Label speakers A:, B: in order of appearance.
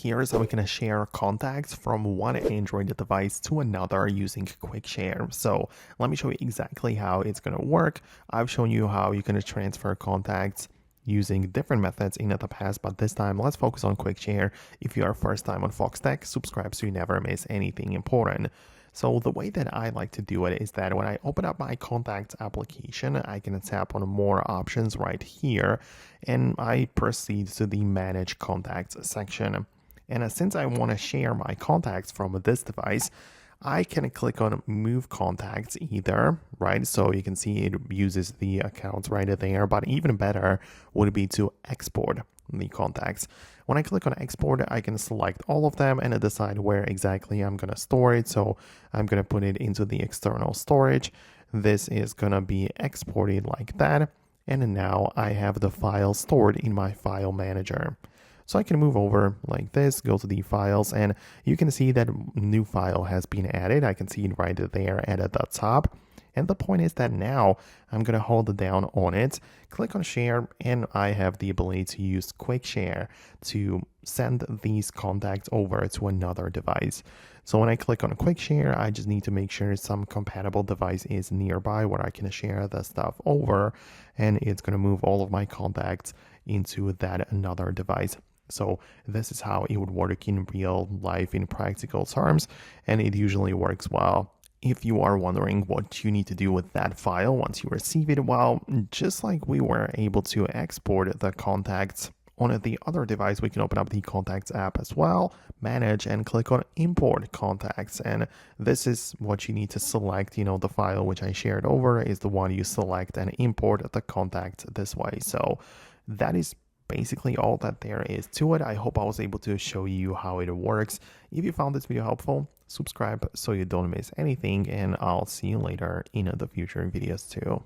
A: Here's how we can share contacts from one Android device to another using Quick Share. So let me show you exactly how it's going to work. I've shown you how you can transfer contacts using different methods in the past, but this time let's focus on Quick Share. If you are first time on Foxtecc, subscribe so you never miss anything important. So the way that I like to do it is that when I open up my contacts application, I can tap on more options right here, and I proceed to the manage contacts section. And since I want to share my contacts from this device, I can click on move contacts either, right? So you can see it uses the accounts right there, but even better would be to export the contacts. When I click on export, I can select all of them and decide where exactly I'm going to store it. So I'm going to put it into the external storage. This is going to be exported like that. And now I have the file stored in my file manager. So I can move over like this, go to the files, and you can see that new file has been added. I can see it right there at the top. And the point is that now I'm going to hold down on it, click on share, and I have the ability to use Quick Share to send these contacts over to another device. So when I click on Quick Share, I just need to make sure some compatible device is nearby where I can share the stuff over, and it's going to move all of my contacts into that another device. So this is how it would work in real life in practical terms, and it usually works well. If you are wondering what you need to do with that file once you receive it, well, just like we were able to export the contacts on the other device, we can open up the Contacts app as well, manage, and click on import contacts. And this is what you need to select. The file which I shared over is the one you select and import the contacts this way. So that is basically all that there is to it. I hope I was able to show you how it works. If you found this video helpful, subscribe so you don't miss anything, and I'll see you later in the future videos too.